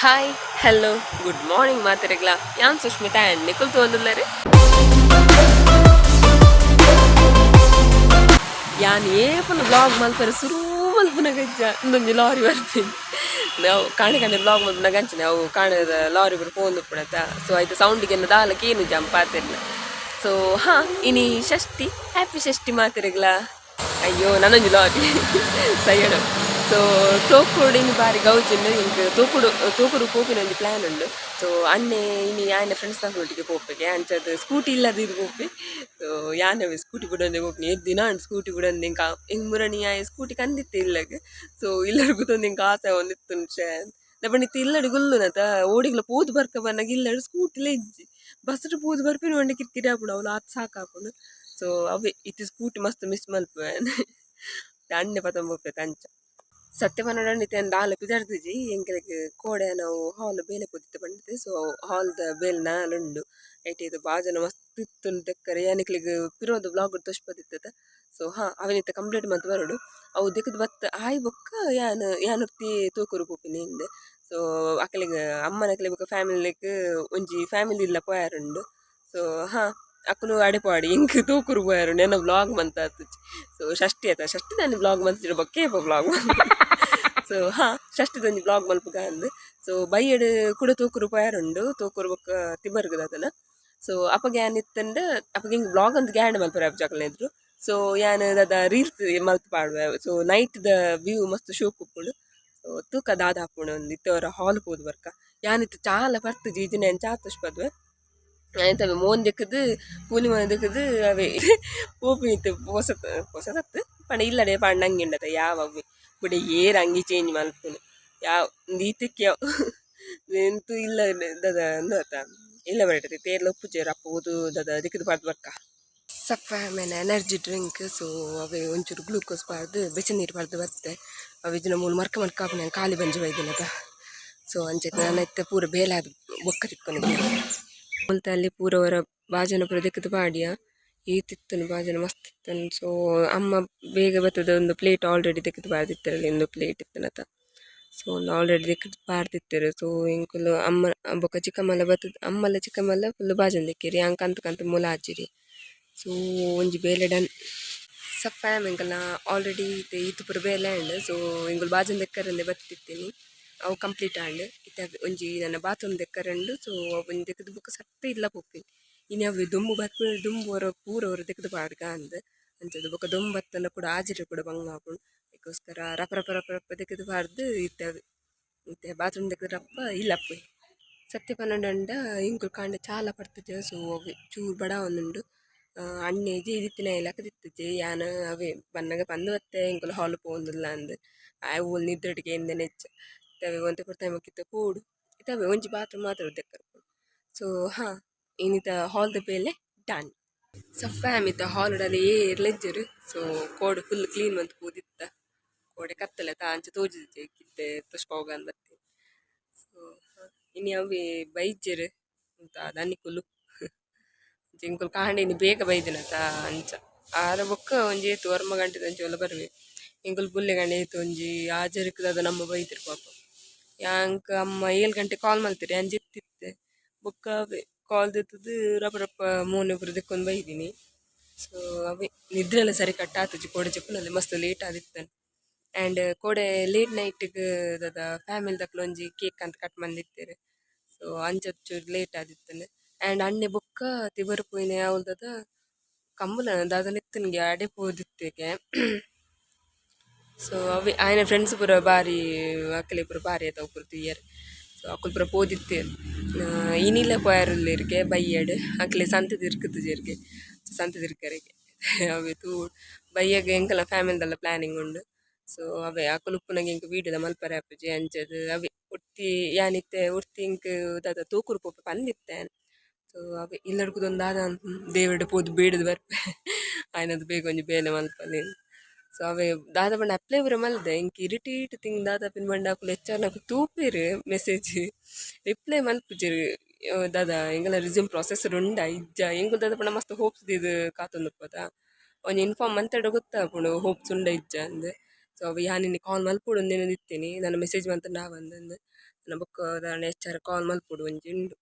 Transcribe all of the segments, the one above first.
Hi hello good morning ಮಾತಿರಗ್ಲ ಯಾನ್ Sushmita and ನಿಖುಲ್ ತೊಂದಿಲ್ಲರಿ ಯಾನ್ ಏಪನ blog ಮಲ್ಪರೆ ಸುರೂ ಮಲ್ಪುನ ಗಜ್ಜ ಇಂದೊಂಜಿ ಲಾರಿ ಬರ್ತೀನಿ ನಾವು ಕಾಣೆ ಕಾಣೆ ಬ್ಲಾಗ್ ಮಲ್ಪುನ ಗಂಚನೆ ಅವು ಕಾಣದ ಲಾರಿ ಬರ್ ಫೋನ್ ಪುಡತ್ತ ಸೊ ಆಯ್ತು ಸೌಂಡಿಗೆ ದಾಲಕ್ಕೆ ಏನು ಜಂಪ್ ಆತಿರ್ನ ಸೊ ಹಾಂ ಇನಿ ಷಷ್ಠಿ ಹ್ಯಾಪಿ ಷಷ್ಠಿ ಮಾತಿರಗ್ಲ ಅಯ್ಯೋ ನನ್ನೊಂಜಿ ಲಾರಿ ಸೈಡ್ ಸೊ ತೋಕುಡಿನ ಬಾರಿ ಗೌಜಿಂದ ಇಂಕ್ ತೋಕುಡು ಪೋಪಿನ ಒಂದು ಪ್ಲ್ಯಾನ್ ಉಂಡು ಸೊ ಅನ್ನೆ ಇನಿ ಯಾನೆ ಫ್ರೆಂಡ್ಸ್ ಒಟ್ಟಿಗೆ ಪೋಪೆಗೆ ಅಂಚದು ಸ್ಕೂಟಿ ಇಲ್ಲದಿದ್ದು ಪೋಪಿ ಸೊ ಯಾನೆ ಸ್ಕೂಟಿ ಬಿಡೊಂದೆ ಪೋಪಿನಿ ದಿನ ಸ್ಕೂಟಿ ಬಿಡೊಂದು ಇಂಕ ಹಿಂಗೆ ಮುರಣಿ ಸ್ಕೂಟಿ ಕಂದಿತ್ತೆ ಇಲ್ಲಗೆ ಸೊ ಇಲ್ಲಡು ಕೂತೊಂದು ಇಂಕ ಆಸೆ ಒಂದಿತ್ತು ನಪ್ಪಣಿತ್ತು ಇಲ್ಲಡು ಗುಲ್ಲುನತ ಓಡಿಗ್ಲ ಪೋದು ಬರ್ಕ ಬನ್ನಾಗ ಇಲ್ಲಡು ಸ್ಕೂಟಿಲೇ ಇಜ್ಜಿ ಬಸ್ಸು ಪೋದು ಬರ್ಪಿನ ಒಂಡೆ ಕಿರಿಕಿರಿ ಹಾಕೊಂಡು ಅವಳು ಅದು ಸಾಕಾಕೊಂಡು ಸೊ ಅವೇ ಇತ್ತು ಸ್ಕೂಟಿ ಮಸ್ತ್ ಮಿಸ್ ಮಲ್ಪೆ ಅಣ್ಣೆ ಪತಂಬೋಪೆ ಕಂಚ ಸತ್ಯ ಪನ್ನಡಂಡಿತೆ ದಾಲ ಪಿದರ್ದಿಜಿ ಎಂಕಲೆಗ್ ಕೋಡೆ ನಾವು ಹಾಲ್ ಬೇಲೆ ಪೊದಿತ್ತೆ ಬಂದಿತ್ತೆ ಸೊ ಹಾಲ್ದ ಬೇಲ್ ನಾಲುಂಡು ಐಟ್ ಇದು ಬಾಜನ ಮಸ್ತ್ ಇತ್ತು ತೆಕ್ಕರೆ ಯಾನಿಕ್ಲಿಗ್ ಪಿರೋದು ಬ್ಲಾಗ್ ತೋಷ್ಪದಿತ್ತದ ಸೊ ಅವನಿತ್ತ ಕಂಪ್ಲೀಟ್ ಮಂತ್ ಬರೋಡು ಅವು ದಿಕ್ಕದ ಬತ್ತ ಆಯ್ ಬೊಕ್ಕ ಯಾನೊತ್ತಿ ತೂಕುರು ಪೋಪಿನಿ ಹಿಂದೆ ಸೊ ಅಕ್ಕಲಿಗೆ ಅಮ್ಮನಕ್ಲೆ ಬೊಕ್ಕ ಫ್ಯಾಮಿಲಿಗ್ ಒಂಜಿ ಫ್ಯಾಮಿಲಿ ಇಲ್ಲ ಪೋಯಾರುಂಡು ಸೊ ಅಕ್ಕಲು ಅಡೆಪಾಡಿ ಇಂಕ್ ತೂಕುರು ಪೋಯಾರು ನೆನ ಬ್ಲಾಗ್ ಮಂತ ಸೊ ಷಷ್ಠಿ ಆಯ್ತಾ ಷಷ್ಠಿ ನಾನು ಬ್ಲಾಗ್ ಮಂತಿರೋ ಬೊಕ್ಕೆ ಬ್ಲಾಗ್ ಸೊ ಷಷ್ಠಿದೊಂಜಿ ಬ್ಲಾಗ್ ಮಲ್ಪುಗ ಅಂದು ಸೊ ಬೈಯಡ್ ಕೂಡ ತೂಕುರು ಪೋಯಾರುಂಡು ತೂಕುರು ಬೊಕ್ಕ ತಿಬ್ಬರ್ಗದ ಅದನ್ನ ಸೊ ಅಪ್ಪಗೆ ಯಾನ್ ಇತ್ತಂಡ ಅಪ್ಪಗೆ ಹಿಂಗೆ ಬ್ಲಾಗ್ ಅಂತ ಗ್ಯಾಂಡ್ ಮಲ್ಪರ ಜಾಕಲ್ನ ಇದ್ರು ಸೊ ಯಾನ್ ಅದ ರೀಲ್ಸ್ ಮಲ್ತ್ ಪಾಡುವೆ ಸೊ ನೈಟ್ ದ ವ್ಯೂ ಮಸ್ತ್ ಶೋ ಕುಪ್ಪುಡು ಸೊ ತೂಕ ದಾದ ಹಾಪುಂಡು ಒಂದು ಇತ್ತವರ ಹಾಲ್ ಪೋದು ಬರ್ಕ ಯಾನಿತ್ತು ಚಾಲ ಬರ್ತು ಜೀಜಿನ ಚಾ ತುಷ್ಪದ್ವೆ ಆಯ್ತವೆ ಮೋನ್ ದಿಕ್ಕದು ಪೂರ್ಣಿಮಾ ದಿಕ್ಕದು ಅವೇ ಪೋಪಿನಿತ್ತು ಹೊಸತತ್ತು ಪಂಡ ಇಲ್ಲಡೆ ಪಂಡ ಹಂಗೆ ಉಂಡತ ಯಾವ ಬುಡೆ ಏರ್ ಅಂಗಿ ಚೇಂಜ್ ಮಲ್ಪುನು ಯಾವ ದೀತಕ್ಕೆ ಎಂತೂ ಇಲ್ಲ ದದ ಅಂದತ ಇಲ್ಲ ಬರಟತಿ ತೇರ್ಲ ಉಪ್ಪು ಚೇರು ಅಪ್ಪ ಓದು ದದ ದಿಕ್ಕದು ಪಾಡ್ದು ಬರ್ಕ ಸಪ್ಪ ಆಮೇಲೆ ಎನರ್ಜಿ ಡ್ರಿಂಕ್ ಸೊ ಅವೇ ಒಂಚೂರು ಗ್ಲೂಕೋಸ್ ಪಾಡ್ದು ಬೆಚ್ಚ ನೀರು ಪಾಡ್ದು ಬರುತ್ತೆ ಅವಿಜಿನ ಮೂಲ ಮರ್ಕ ಖಾಲಿ ಬಂಜಿ ಒಯ್ದಿನದ ಸೊ ಅಂಚೆ ನನ್ನ ಇತ್ತ ಪೂರ ಬೇಲೆ ಅದು ಬೊಕ್ಕ ತಿಕ್ಕೊಂಡು ಅಲ್ಲಿ ಪೂರವರ ಬಾಜನ ಪೂರ ದಿಕ್ಕದು ಪಾಡಿಯ ಈತಿತ್ತನು ಬಾಜನ ಮಸ್ತ್ ಇತ್ತನು ಸೊ ಅಮ್ಮ ಬೇಗ ಬರ್ತದ ಒಂದು ಪ್ಲೇಟ್ ಆಲ್ರೆಡಿ ತೆಗೆದು ಬಾರ್ದಿತ್ತರಲ್ಲಿ ಒಂದು ಪ್ಲೇಟ್ ಇತ್ತನತ ಸೊ ಒಂದು ಆಲ್ರೆಡಿ ತೆಗೆದು ಬಾರ್ದಿತ್ತರು ಸೊ ಇಂಕುಲು ಅಮ್ಮ ಬೊಕ್ಕ ಚಿಕ್ಕಮ್ಮಲ್ಲ ಬರ್ತದ ಅಮ್ಮಲ್ಲ ಚಿಕ್ಕಮ್ಮಲ್ಲ ಫುಲ್ ಬಾಜನ್ ದಿಕ್ಕಿರಿ ಹಂಗೆ ಕಂತ ಮೂಲ ಹಚ್ಚಿರಿ ಸೊ ಒಂಜಿ ಬೇಲೆ ಡನ್ ಸಪ್ಪ ಎಂಕಲ್ನ ಆಲ್ರೆಡಿ ಈತು ಪೂರ ಬೇಲೆ ಆಂಡ್ ಸೊ ಇಂಗುಲು ಬಾಜನ್ ದೆಕ್ಕರಂದೆ ಬತ್ತಿತ್ತೀನಿ ಅವು ಕಂಪ್ಲೀಟ್ ಆಂಡ್ ಇತ್ತ ಒಂಜಿ ನನ್ನ ಬಾತ್ರೂಮ್ ದೆಕ್ಕರಂಡು ಸೊ ಒಂಜಿ ತೆಗೆದು ಬುಕ್ಕ ಸತ್ತ ಇಲ್ಲ ಪೋಪಿನಿ ಇನ್ನು ಅವು ದುಂಬು ಬರ್ಪ ದುಂಬು ಹೊರ ಪೂರವರು ತೆಗೆದು ಪಾಡ್ಗ ಅಂದ ಅಂಚದು ಬೊಕ್ಕ ದೊಂಬು ಬತ್ತನ ಕೂಡ ಆಜಿರ ಕೂಡ ಬಂಗ ಹಾಕೊಂಡು ಅದಕ್ಕೋಸ್ಕರ ರಪ ರಪ ರಪ ರಪ ತೆಗೆದು ಪಾಡ್ದು ಇತ್ತವೆ ಮತ್ತೆ ಬಾತ್ರೂಮ್ ತೆಗೆದು ರಪ್ಪ ಇಲ್ಲಪ್ಪ ಸತ್ಯ ಪನ್ನೊಂಡ ಇಂಕುಲು ಕಾಂಡ ಚಾಲ ಪಡ್ತಿದ್ದೆ ಸೊ ಅವೆ ಚೂರು ಬಡ ಒಂದುಂಡು ಅಣ್ಣೆ ಇದಿತ್ತಿನ ಇಲ್ಲಕದಿತ್ತಿದ್ದೆ ಯಾನ ಅವೇ ಬನ್ನಗ ಬಂದು ಮತ್ತೆ ಇಂಕುಲು ಹಾಲು ಪೋಂದಿಲ್ಲ ಅಂದು ಓಲ್ ನಿದ್ರೊಟ್ಟಿಗೆ ಎಂದೆ ನೆಚ್ಚ ಇತ್ತವೆ ಒಂತೆ ಕೊಡ್ತಾ ಮುಕ್ಕಿತ್ತ ಕೂಡು ಇತ್ತವೆ ಒಂಜಿ ಬಾತ್ರೂಮ್ ಮಾತ್ರ ತೆಕ್ಕರು ಸೊ ಏನಿತ ಹಾಲ್ದ ಬೇಲೆ ಡನ್ ಸೊ ಫ್ಯಾಮಿತ ಹಾಲ್ಡಲ್ಲಿ ಏರ್ಲೆಜ್ಜರು ಸೊ ಕೋಡೆ ಫುಲ್ ಕ್ಲೀನ್ ಮಂತ್ ಕೂದಿತ್ತ ಕೋಡೆ ಕತ್ತಲೆ ತಾಂಚ ತೋಜಿದ್ದೆ ಕಿತ್ತೆ ತುಷ್ಪೋಗ ಅಂದತ್ತಿ ಸೊ ಇನ್ನು ಅವೇ ಬೈಜ್ಜರು ಅಂತ ದನಿಕುಲು ಇಂಕುಲು ಕಾಂಡಿನಿ ಬೇಗ ಬೈದಿನತ ಅಂಚ ಆರ ಬೊಕ್ಕ ಒಂಜಿ ಏತು ವರ್ಮ ಗಂಟೆ ಅಂಚ ಒಲ್ಲ ಬರ್ವೆ ಇಂಕುಲು ಬುಲ್ಲೆ ಗಂಟೆ ಏತು ಒಂಜಿ ಆಜರಿಕದ ನಮ್ಮ ಬೈತಿರು ಪಾಪ ಯಾಂಕ ಅಮ್ಮ 7 ಗಂಟೆ ಕಾಲ್ ಮಾಡ್ತೀರಿ ಅಂಜಿತ್ತಿತ್ತೆ ಬೊಕ್ಕ ಅವೇ ಕಾಲ್ ದಿತ್ತದು ರಪ ರಪ ಮೂನೆ ಪುರ ದಿಕ್ಕೊಂಡು ಬೈದಿನಿ ಸೊ ಅವೇ ನಿದ್ರೆ ಎಲ್ಲ ಸರಿ ಕಟ್ ಆತಜಿ ಕೋಡೆ ಚೆಪ್ಪನಲ್ಲಿ ಮಸ್ತ್ ಲೇಟ್ ಆದಿತ್ತನು ಆ್ಯಂಡ್ ಕೋಡೆ ಲೇಟ್ ನೈಟ್ಗೆ ದದ ಫ್ಯಾಮಿಲಿ ದಕ್ಲು ಒಂಜಿ ಕೇಕ್ ಅಂತ ಕಟ್ ಮಂದಿತ್ತೇರು ಸೊ ಅಂಚಚ್ಚು ಲೇಟ್ ಆದಿತ್ತನು ಆ್ಯಂಡ್ ಅಣ್ಣೆ ಬೊಕ್ಕ ತಿಬರು ಪೋಯಿನ ಯಾವ್ದದ ಕಂಬುಲ ದಾದ ನಿತ್ತನಿಗೆ ಅಡೆ ಪೋದಿತ್ತೇಗೆ ಸೊ ಅವೇ ಆಯ್ನ ಫ್ರೆಂಡ್ಸ್ ಪೂರ ಬಾರಿ ಅಕ್ಕಲೆ ಪೂರ ಬಾರಿ ಆಯ್ತಾವ ಪೂರ ತುಯ್ಯರ್ ಸೊ ಅಕ್ಕಲು ಪೂರ ಪೋದಿತ್ತೇರು ಇನಿಲ್ಲ ಪೋಯಾರಲ್ಲಿರ್ಗೆ ಬೈಯಡ್ ಅಕ್ಕಲೆ ಸಂತದ ಇರ್ಕುತ್ತಜೇರ್ಗೆ ಸಂತದ ಇರ್ಕರೆಗೆ ಅವೇ ತೂ ಬೈಯಾಗ ಎಂಕಲ್ಲ ಫ್ಯಾಮಿಲಿದೆಲ್ಲ ಪ್ಲ್ಯಾನಿಂಗ್ ಉಂಡು ಸೊ ಅವೇ ಅಕ್ಕಲು ಉಪ್ಪುನಾಗ ಇಂಕ ವೀಡಿಯೋದ ಮಲ್ಪರೆ ಆಪುಜಿ ಅಂಚದು ಅವೇ ಉರ್ತಿ ಯಾನಿತ್ತೆ ಉರ್ತಿ ಇಂಕ್ ದಾದ ತೂಕುರು ಪೋಪ ಪಂದಿತ್ತೆ ಸೊ ಅವೇ ಇಲ್ಲಡ್ಕುದೊಂದು ಆದ ದೇವರಡು ಪೋದು ಬೇಡದು ಬರ್ಪೆ ಆಯ್ನದು ಬೇಗ ಒಂಜಿ ಬೇಲೆ ಮಲ್ಪಲ್ಲಿ ಸೊ ಅವೇ ದಾದ ಬಣ್ಣ ಅಪ್ಲೈ ಬರ ಮಲ್ದೆ ಇಂಕ ಇರಿಟೇಟ್ ತಿಂಗ್ ದಾದ ಪಿನ್ ಬಂಡ ಹಾಕಲು ಹೆಚ್ಚಾಗಿ ತೂಪಿರು ಮೆಸೇಜ್ ರಿಪ್ಲೈ ಮಲ್ಪುಜಿರು ದಾದ ಎಂಗಲ ರಿಸ್ಯೂಮ್ ಪ್ರೊಸೆಸರ್ ಉಂಡ ಇಜ್ಜ ಎಂಗು ದಾದ ಪಂಡ ಮಸ್ತ್ ಹೋಪ್ಸ್ ಇದು ಕಾತೊಂದು ಪದ ಒಂಜಿ ಇನ್ಫಾರ್ಮ್ ಮಂತಡ ಗೊತ್ತಾಪುಂಡು ಹೋಪ್ಸ್ ಉಂಡ ಇಜ್ಜ ಅಂದು ಸೊ ಅವು ಯಾನಿನಿ ಕಾಲ್ ಮಲ್ಪುಡು ಒಂದೇನೋ ಇತ್ತೀನಿ ನಾನು ಮೆಸೇಜ್ ಮಂತ ನಾ ಬಂದಂದು ಬೊಕ್ಕ ನೆಚ್ಚಾರ ಕಾಲ್ ಮಲ್ಪೊಡು ಒಂಜಿ ಉಂಡು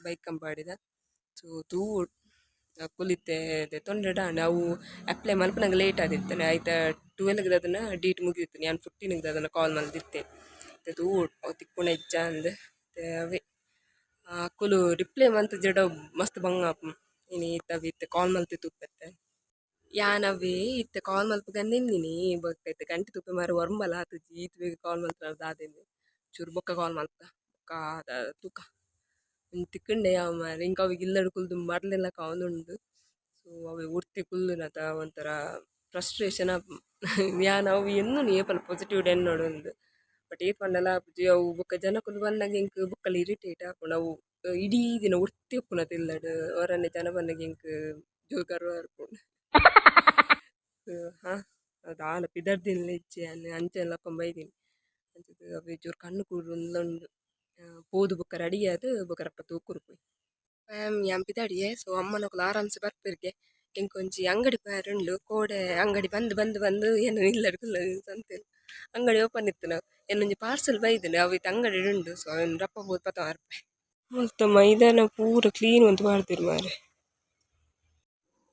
ಬೈಕ್ ಕಂಪಾಡಿದ. ಸೊ ತೂ ಕುಲಿತೆ ತೊಂದರೆ ದಾಂಡ ಅವು ಅಪ್ಲೈ ಮಲ್ಪನಂಗೆ ಲೇಟ್ ಆದಿತ್ತನೆ ಆಯ್ತಾ 12ಗೆ ಅದನ್ನ ಡೇಟ್ ಮುಗಿದಿತ್ತು ನಾನು 15ಗೆ ಅದನ್ನು ಕಾಲ್ ಮಲ್ದಿತ್ತೆ ತೂ ಅವು ತಿಕ್ಕುಣ ಇಜ್ಜ ಅಂದ್ ಅವೇ ಅಕ್ಕುಲು ರಿಪ್ಲೈ ಮಂತ್ ಜಡ ಮಸ್ತ್ ಬಂಗಾಪ ಇನಿ ಇತ್ತೆ ಕಾಲ್ ಮಲ್ತಿ ತುಪ್ಪತ್ತೆ ಯಾನವೇ ಇತ್ತೆ ಕಾಲ್ ಮಲ್ಪ ಗಂದೆಂದಿನಿ ಬೊಕ್ಕೈತೆ ಗಂಟೆ ತುಪ್ಪೆ ಮಾರು ವರ್ಮಲ ಆತುಜಿ ಈತ್ ಬೇಗ ಕಾಲ್ ಮಲ್ತ ದಾದೆಂದು ಚೂರು ಬೊಕ್ಕ ಕಾಲ್ ಮಲ್ತ ಬೊಕ್ಕ ತೂಕ ತಿಕ್ಕಂಡೆ ಯಾವ ಮಾರೆ ಇಂಕ ಅವಿಗೆ ಇಲ್ಲಡು ಕುಲ್ದು ಮರ್ಲೆಲ್ಲ ಕಾವೊಂದುಂಡು. ಸೊ ಅವು ಉರ್ತಿ ಕುಲ್ಲುನತ ಒಂಥರ ಫ್ರಸ್ಟ್ರೇಷನ್ ಯಾನ್ ಅವು ಎನ್ನು ಏಪಲ್ ಪಾಸಿಟಿವ್ ಎನ್ನೋಡು ಒಂದು ಬಟ್ ಏತ್ ಪಂಡಲ ಆಪುಜಿ ಅವು ಬೊಕ್ಕ ಜನ ಕುಲು ಬಂದಾಗ ಇಂಕ್ ಬೊಕ್ಕಲ್ಲಿ ಇರಿಟೇಟ್ ಆಪುಂಡು ಅವು ಇಡೀ ದಿನ ಉರ್ತಿ ಉಪ್ಪುನತ ಇಲ್ಲಡು ಅವರನ್ನೇ ಜನ ಬಂದಾಗ ಇಂಕ್ ಜೋರು ಗರ್ವ ಇರ್ಪುಂಡು. ಹಾ ಅದು ಆಲ ಪಿದರ್ದಿನ್ಲ ಇಜ್ಜೆ ಅಂಚೆಲ್ಲ ಬೈದಿನಿ ಅಂಚದು ಅವು ಜೋರು ಕಣ್ಣು ಕೂಡು ಉಂದು ಪೋದು ಬೊಕ್ಕ ರೆಡಿ ಆದ್ ಬೊಕ್ಕ ತೂಕುರು ಪೋಯಿ ಯಾನ್ ಪಿದಾಡಿಯೇ. ಸೊ ಅಮ್ಮನಕುಲು ಆರಾಮ್ಸೆ ಬರ್ಪಿರ್ಗೆ ಎಂಕೊಂಜಿ ಅಂಗಡಿ ಪಾರುಂಡು ಕೋಡೆ ಅಂಗಡಿ ಬಂದು ಏನು ಇಲ್ಲಡು ಕುಲ್ಲ ಸಂತೆಲ್ ಅಂಗಡಿ ಓಪನ್ ಇತ್ತು ನಾವು ಏನೊಂಜಿ ಪಾರ್ಸೆಲ್ ಬೈದಿನಿ ಅವಿತ್ತು ಅಂಗಡಿ ಉಂಡು. ಸೊ ಅವನು ರಪ್ಪ ಹೋದ್ ಪತ್ತ ಮಾರ್ಪೆ ಮಸ್ತ್ ಮೈದಾನ ಪೂರ ಕ್ಲೀನ್ ಅಂತ ಮಾಡ್ತಿರು ಮಾರೆ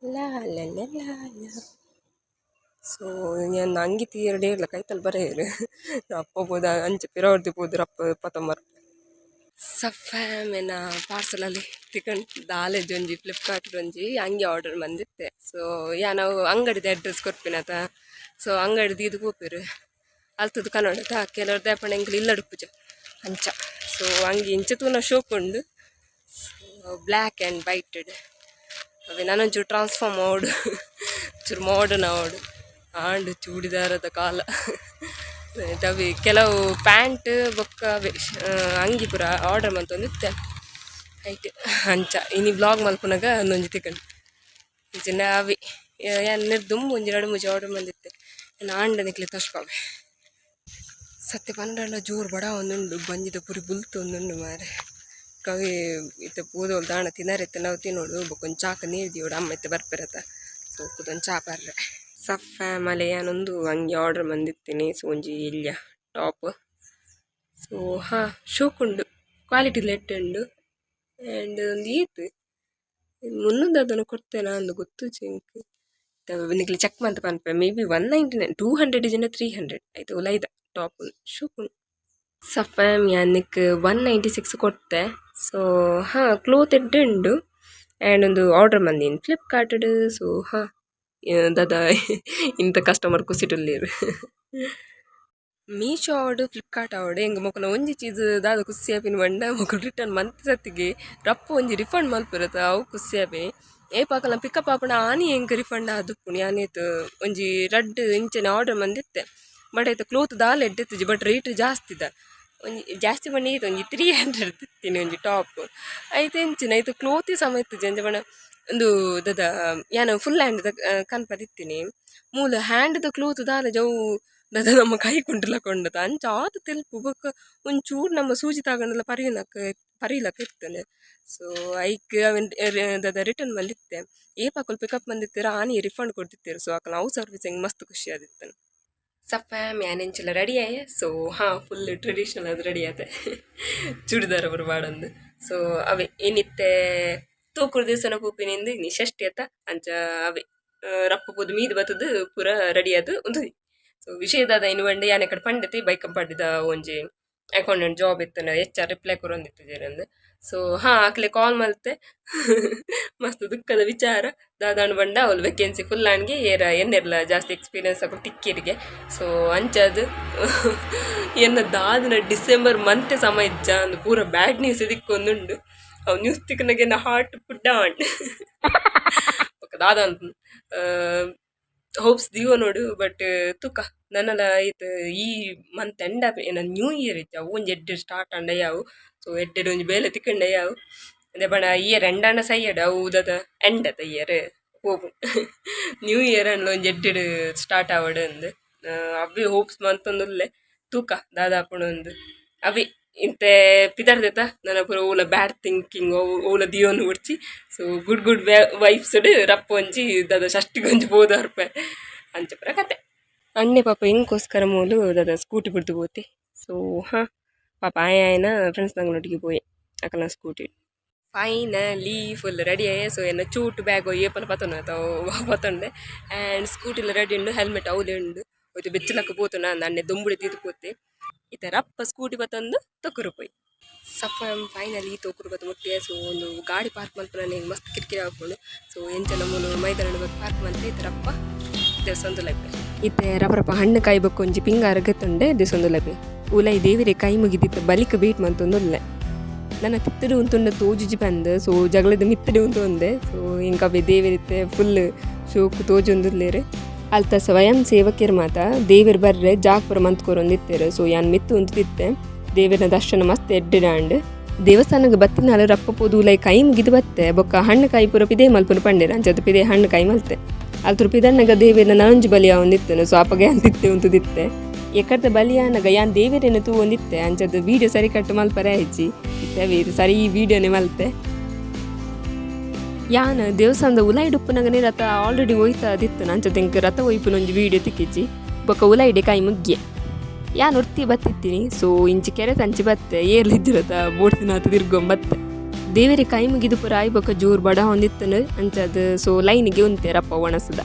ಲಾ ಲಾ ಲಾ ಲಾ ಲಾ. ಸೊ ഞാൻ ಅಂಗಿ ತೀರಡೆ ಇಲ್ಲ ಕೈತಲ್ ಬರೇ ಇರು ಅಪ್ಪ ಹೋದ ಅಂಚೆ ಪಿರವರ್ದಿ ಹೋದ್ರು ಅಪ್ಪ ಪತ್ತಂಬರ್ ಸಫಾಮೆನ ಪಾರ್ಸಲಲ್ಲಿ ತಿಕೊಂಡು ದಾಲೆಜ್ ಒಂಜಿ ಫ್ಲಿಪ್ಕಾರ್ಟ್ ಒಂಜಿ ಅಂಗಿ ಆರ್ಡರ್ ಬಂದಿತ್ತೆ. ಸೊ ನಾವು ಅಂಗಡಿದ ಅಡ್ರೆಸ್ ಕೊರ್ಪಿನತ. ಸೊ ಅಂಗಡಿದು ಇದು ಕೂಪಿರು ಅಲ್ತದ್ದು ಕನ್ನಡ ಕೆಲವ್ರು ದೇಪಣ ಎಂಕ್ಲು ಇಲ್ಲಡು ಪೂಜ ಅಂಚ. ಸೊ ಅಂಗಿ ಇಂಚ ತೂನ ಶೋಪ್ ಉಂಡು ಬ್ಲ್ಯಾಕ್ ಆ್ಯಂಡ್ ವೈಟೆಡ್ ಅವೇ ನಾನೊಂಚೂರು ಟ್ರಾನ್ಸ್ಫಾರ್ಮ್ ಆವಡು ಚೂರು ಮಾಡರ್ನ್ ಆವಡು ಆಂಡ್ ಚೂಡಿದಾರದ ಕಾಲ ಅವೆ ಕೆಲವು ಪ್ಯಾಂಟ್ ಬೊಕ್ಕ ಅಂಗಿ ಪೂರ ಆರ್ಡರ್ ಮಂತೊಂದಿತ್ತೆ ಆಯ್ತು ಅಂಚ ಇನಿ ಬ್ಲಾಗ್ ಮಲ್ಪುನಾಗ ಒಂದೊಂಜಿ ತಿಕ್ಕಂಡು ಇಜ್ಜಿನ ಅವಿ ದುಂಬು ಒಂಜಿ 2-3 ಆರ್ಡರ್ ಮಂದಿತ್ತೆ ಆಂಡ ನಿಕ್ಲೆ ತೋಷ್ಪಾವೆ ಸತ್ಯ ಪಂಡ ಜೋರು ಬಡ ಒಂದುಂಡು ಬಂಜಿದ ಪುರಿ ಬುಲ್ತು ಒಂದುಂಡು ಮಾರೆ ಕವಿ ಇತ್ತೆ ಪೂದೋಳು ದಾಣ ತಿನ್ನರೆತ್ತೆ ನಾವು ತಿನ್ನೋಡು ಬೊಕ್ಕೊಂದು ಚಾಕ ನೀರು ದಿಯೋಡು ಅಮ್ಮ ಇತ್ತೆ ಬರ್ಪಿರತ್ತ. ಸೊ ಕೂದೊಂದು ಚಾ ಬರ್ರೆ ಸಫ ಮಲೆ ನಾನೊಂದು ಅಂಗಿ ಆರ್ಡರ್ ಮಂದಿತ್ತೀನಿ. ಸೊ ಒಂಜಿ ಇಲ್ಯ ಟಾಪ್. ಸೊ ಶೋಕುಂಡು ಕ್ವಾಲಿಟಿ ಲೆಟ್ ಉಂಡು ಆ್ಯಂಡ್ ಒಂದು ಈತ್ ಮುನ್ನೂರು ಅದನ್ನು ಕೊಡ್ತೇನೆ ಅಂದು ಗೊತ್ತು ಚಿಂಕ್ ನಿಕ್ಲಿ ಚೆಕ್ ಮಂತ ಪನ್ಪೆ ಮೇ ಬಿ 199 200 ಇಜನ 300 ಆಯ್ತು ಒಲೈದ ಟಾಪ್ ಶೋಕುಂಡು ಸಫಾಮ್ ಯಾನಿಕ್ 196 ಕೊಡ್ತೆ. ಸೊ ಕ್ಲೋತ್ ಎಡ್ಡೆ ಉಂಡು ಆ್ಯಂಡ್ ಒಂದು ಆರ್ಡರ್ ಮಂದಿನಿ ಫ್ಲಿಪ್ಕಾರ್ಟಡ್. ಸೊ ದಾದ ಇಂಥ ಕಸ್ಟಮರ್ ಕುಸಿಟುಲ್ಲೇರು ಮೀಶೋ ಆವಡು ಫ್ಲಿಪ್ಕಾರ್ಟ್ ಆವಡು ಹೆಂಗೆ ಮೊಕ್ಕನ ಒಂಜಿ ಚೀಸ್ ದಾದ ಕುಸಿಯಾಪಿನ ಬಂಡ ಮೊಕ್ಕಲು ರಿಟರ್ನ್ ಮಂತ್ ಸತ್ತಿಗೆ ರಪ್ಪ ಒಂಜಿ ರಿಫಂಡ್ ಮಲ್ಪಿರತ್ತ ಅವು ಕುಸಿಯಾಪೆ ಏ ಪಾಕಲ ಪಿಕಪ್ ಆಪಣ ಆನಿ ಹೆಂಗೆ ರಿಫಂಡ್ ಆದುಪ್ಪುಣಿ ಆನೇತು ಒಂಜಿ ರಡ್ ಇಂಚನೆ ಆರ್ಡರ್ ಮಂದಿತ್ತೆ ಬಟ್ ಆಯ್ತು ಕ್ಲೋತ್ ದಾಲ್ ಎಡ್ಡೆತ್ತಿಜಿ ಬಟ್ ರೇಟ್ ಜಾಸ್ತಿದ ಒಂಜಿ ಜಾಸ್ತಿ ಬಣ್ಣ ಐತೆ ಒಂಜಿ 300 ತಿತ್ತೀನಿ ಒಂಜಿ ಟಾಪ್ ಆಯ್ತು ಎಂಚಿನ ಆಯ್ತು ಕ್ಲೋತಿ ಸಮೇತ ಜಂಜ ಬಣ್ಣ ಒಂದು ದದ ಯಾನು ಫುಲ್ ಹ್ಯಾಂಡ್ ಕನ್ಪದಿತ್ತೀನಿ ಮೂಲ ಹ್ಯಾಂಡ್ದ ಕ್ಲೋತ್ ದಾಲ ಜವು ದದ ನಮ್ಮ ಕೈ ಕುಂಟಲ ಕೊಂಡದ ಅಂಚ ಆತ ತೆಲ್ಪು ಬೊಕ್ಕ ಒಂಚೂರು ನಮ್ಮ ಸೂಜಿ ತಗೊಂಡೆಲ್ಲ ಪರಿಲಕ್ಕ ಇರ್ತೇನೆ. ಸೊ ಐಕ್ ಅವನ್ ದದ ರಿಟರ್ನ್ ಬಂದಿತ್ತೆ ಏ ಪಾಕಲ್ ಪಿಕಪ್ ಬಂದಿತ್ತೀರ ಆನಿ ರಿಫಂಡ್ ಕೊಡ್ತಿತ್ತೀರು. ಸೊ ಆಕಲ್ ನಾವು ಸರ್ವಿಸಿಂಗ್ ಮಸ್ತ್ ಖುಷಿ ಆದಿತ್ತನು ಸಫಾಮ್ ಯಾನೆಂಚೆಲ್ಲ ರೆಡಿ ಆಯೆ. ಸೊ ಫುಲ್ ಟ್ರೆಡಿಷ್ನಲ್ ಅದು ರೆಡಿ ಆತೆ ಚೂಡಿದಾರ ಬರು ಬಾಡಂದು. ಸೊ ಅವೇ ಏನಿತ್ತೆ ತೂಕುರು ದಿವಸನ ಪೂಪಿನಿಂದ ಇನ್ನು ಷಷ್ಠಿ ಅತ್ತ ಅಂಚ ಅವೇ ರಪ್ಪ ಪೋದು ಮೀದು ಬತ್ತದು ಪೂರ ರೆಡಿ ಆದು ಒಂದು. ಸೊ ವಿಷಯದಾದ ಇನ್ನು ಬಂಡೆ ಯಾನೆ ಕಡೆ ಪಂಡತಿ ಬೈಕ್ ಪಡ್ಡಿದ ಒಂಜಿ ಅಕೌಂಟೆಂಟ್ ಜಾಬ್ ಇತ್ತು HR ರಿಪ್ಲೈ ಕೊರೊಂದಿತ್ತು ಜೇರಂದು. ಸೊ ಆಕ್ಲೆ ಕಾಲ್ ಮಲ್ತೆ ಮಸ್ತ್ ದುಃಖದ ವಿಚಾರ ದಾದಾಂಡು ಬಂಡ ಅವಳು ವೇಕೆನ್ಸಿ ಫುಲ್ ಆಣ್ಗೆ ಎನ್ನೆರ್ಲ ಜಾಸ್ತಿ ಎಕ್ಸ್ಪೀರಿಯನ್ಸ್ ಆಗ ಟಿಕ್ಕಿರಿಗೆ. ಸೊ ಅಂಚದು ದಾದನ ಡಿಸೆಂಬರ್ ಮಂತೆ ಸಮಯ ಇಜ್ಜ ಅಂದು ಪೂರ ಬ್ಯಾಡ್ ನ್ಯೂಸ್ ದಿಕ್ಕೊಂದುಂಡು ಅವು ನ್ಯೂಸ್ ತಿಕ್ಕನಾಗೆ ಹಾರ್ಟ್ ಪುಡ್ಡಾಣ್ ದಾದ ಅಂತ ಹೋಪ್ಸ್ ದಿವೋ ನೋಡು. ಬಟ್ ತುಕ ನನ್ನಲ್ಲ ಆಯ್ತು ಈ ಮಂತ್ ಎಂಡ್ ಏನ ನ್ಯೂ ಇಯರ್ ಇತ್ತು ಅವು ಒಂಜಿ ಎಡ್ಡೆ ಸ್ಟಾರ್ಟ್ ಅಂಡಯ್ಯಾವು. ಸೊ ಎಡ್ಡೆಡು ಒಂಜಿ ಬೇಲೆ ತಿಕ್ಕಂಡಯ್ಯಾವು ಅದೇ ಬಣ ಇಯರ್ ಎಂಡಣ್ಣ ಸೈಯಡ್ ಅವು ಉದದ ಎಂಡ್ ಅದ ಇಯರ್ ಹೋಗು ನ್ಯೂ ಇಯರ್ ಅಣ್ಣ ಒಂಜಿ ಎಡ್ಡೆಡು ಸ್ಟಾರ್ಟ್ ಆವಡು ಅಂದು ಅವೇ ಹೋಪ್ಸ್ ಮಂತೊಂದುಲ್ಲೆ ತೂಕ ದಾದಾಪುಣ ಒಂದು ಅವೇ ಇಂತೆ ಪಿದರ್ದೆತ ನನ್ನ ಪೂರ ಓಲ ಬ್ಯಾಡ್ ಥಿಂಕಿಂಗ್ ಓಲ ದಿಯೋನು ಉಡ್ಚಿ. ಸೊ ಗುಡ್ ವೈಬ್ಸ್ ರಪ್ಪ ಒಂಜಿ ದಾದ ಷಷ್ಟಿಗೊಂಜಿ ಬೋದಾರ್ಪೆ ಅಂಚ ಪೂರ ಕತೆ ಅಣ್ಣೆ ಪಾಪ ಹೆಂಗೋಸ್ಕರ ಮೂಲು ದಾದ ಸ್ಕೂಟಿ ಬಿಡ್ದು ಹೋತಿ. ಸೊ ಪಾಪ ಆಯನ ಫ್ರೆಂಡ್ಸ್ ನಂಗೆ ಪೋಯೆ ಅಕ್ಕನ ಸ್ಕೂಟಿ ಫೈನಲಿ ಫುಲ್ ರೆಡಿ ಆಯೆ ಸೊ ಎನ್ನ ಚೂಟ್ ಬ್ಯಾಗ್ ಏಪನ ಪತನ ಪತೊಂಡೆ ಆ್ಯಂಡ್ ಸ್ಕೂಟಿಲ ರೆಡಿ ಉಂಡು ಹೆಲ್ಮೆಟ್ ಅವಲೆ ಉಂಡು ಒಯ್ತು ಬೆಚ್ಚಲಕ್ಕ ಪೋತುನ ನನ್ನೆ ದುಂಬುಡಿ ತೀತು ಪೋತೆ ಇತ್ತ ರಪ್ಪ ಸ್ಕೂಟಿ ಬತ್ತಂದು ತೊಕ್ಕರು ಪೋಯ್ ಸಫಮ್ ಫೈನಲಿ ತೊಕ್ಕರು ಬತ್ತು ಮುಟ್ಟಿಯೆ ಸೊ ಒಂದು ಗಾಡಿ ಪಾರ್ಕ್ ಮಲ್ಪನೆ ಮಸ್ತ್ ಕಿರಿಕಿರಿ ಹಾಕೊಂಡು ಸೊ ಎಂಚ ನಮ್ಮನು ಮೈದಾನ ಬತ್ತು ಪಾರ್ಕ್ ಮಲ್ಪೆ ಇತ್ತ ರಪ್ಪ ದೇವಸ್ಥಾನದ ಲೈಪೆ ಇತ್ತೆ ರಪ್ಪ ಹಣ್ಣು ಕಾಯಿ ಬಕ್ಕು ಒಂಜಿ ಪಿಂಗಾರ ಗತ್ತುಂಡೆ ದೇವಸ್ಥಾನದ ಲೈಪೆ ಉಲೈ ದೇವಿರೆ ಕೈ ಮುಗಿದಿತ್ತು ಬಲಿಕ ಬೀಟ್ ಮಂತೊಂದುಲ್ಲೆ ನನ್ನ ತಿತ್ತಡು ಉಂತುಂಡ ತೋಜುಜಿ ಬಂದು ಸೊ ಜಗಳದ ಮಿತ್ತಡಿ ಉಂಟು ಒಂದೆ ಸೊ ಇಂಕ ದೇವಿರಿತ್ತೆ ಫುಲ್ ಶೋಕು ತೋಜೊಂದುಲ್ಲೇರು ಅಲ್ತ ಸ್ವಯಂ ಸೇವಕಿಯರು ಮಾತ ದೇವಿರು ಬರ್ರೆ ಜಾಗ್ಪುರ ಮಂತ್ಕೊರೊಂದಿತ್ತೇರು ಸೊ ಯಾನ್ ಮಿತ್ತು ಉಂತಿತ್ತೆ ದೇವಿನ ದರ್ಶನ ಮಸ್ತ್ ಎಡ್ಡಿಡಾಂಡ್ ದೇವಸ್ಥಾನಕ್ಕೆ ಬತ್ತಿನಾಲು ರಪ್ಪ ಪೋದು ಉಲೈ ಕೈ ಮುಗಿದು ಬತ್ತೆ ಬೊಕ್ಕ ಹಣ್ಣು ಕಾಯಿ ಪೂರ ಪಿದೇ ಮಲ್ಪುನ ಪಂಡೇರ ಅಂಚದು ಪಿದೇ ಹಣ್ಣು ಕಾಯಿ ಮಲ್ತೆ ಅಲ್ತ್ರ ಪಿದಣ್ಣಗ ದೇವಿನ ನನಂಜು ಬಲಿಯ ಒಂದಿತ್ತನು ಸೊ ಅಪ್ಪಗೆ ಅಂತಿತ್ತೆ ಉಂತುದಿತ್ತೆ ಎಕ್ಕರ್ದ ಬಲಿಯಾನಗ ಯಾನ್ ದೇವಿರೇನು ತೂ ಒಂದಿತ್ತೆ ಅಂಚದು ವೀಡಿಯೋ ಸರಿ ಕಟ್ಟು ಮಲ್ಪರೆ ಹೆಚ್ಚಿ ಇತ್ತೆ ವೀರು ಸರಿ ಈ ವೀಡಿಯೋನೇ ಮಲ್ತೆ ಯಾನ್ ದೇವಸ್ಥಾನದ ಉಲಾಯಿ ಡುಪ್ಪುನಗನೇ ರಥ ಆಲ್ರೆಡಿ ಒಯ್ತಾ ಅದಿತ್ತು ಅಂಚ ತೆಂಕ ರಥ ಒಯ್ಪುನೊಂಜಿ ವೀಡಿಯೋ ತಿಕ್ಕಿಚ್ಚಿ ಬೊಕ್ಕ ಉಲಾಯಿಡೆ ಕೈ ಮುಗ್ಗಿ ಯಾನ್ ಒರ್ತಿ ಬತ್ತಿತ್ತೀನಿ ಸೊ ಇಂಚಿ ಕೆರೆ ತಂಚಿ ಬತ್ತೆ ಏರ್ಲಿದ್ದಿರತ್ತ ಬೋಡ್ತಿನಾಥ ತಿರ್ಗೊಂಬತ್ತೆ ದೇವರಿ ಕೈ ಮುಗಿದು ಪುರ ಆಯ್ ಬೊಕ್ಕ ಜೋರ್ ಬಡ ಹೊಂದಿತ್ತನು ಅಂಚದು ಸೊ ಲೈನಿಗೆ ಉಂತೆ ರಪ್ಪ ಒಣಸದ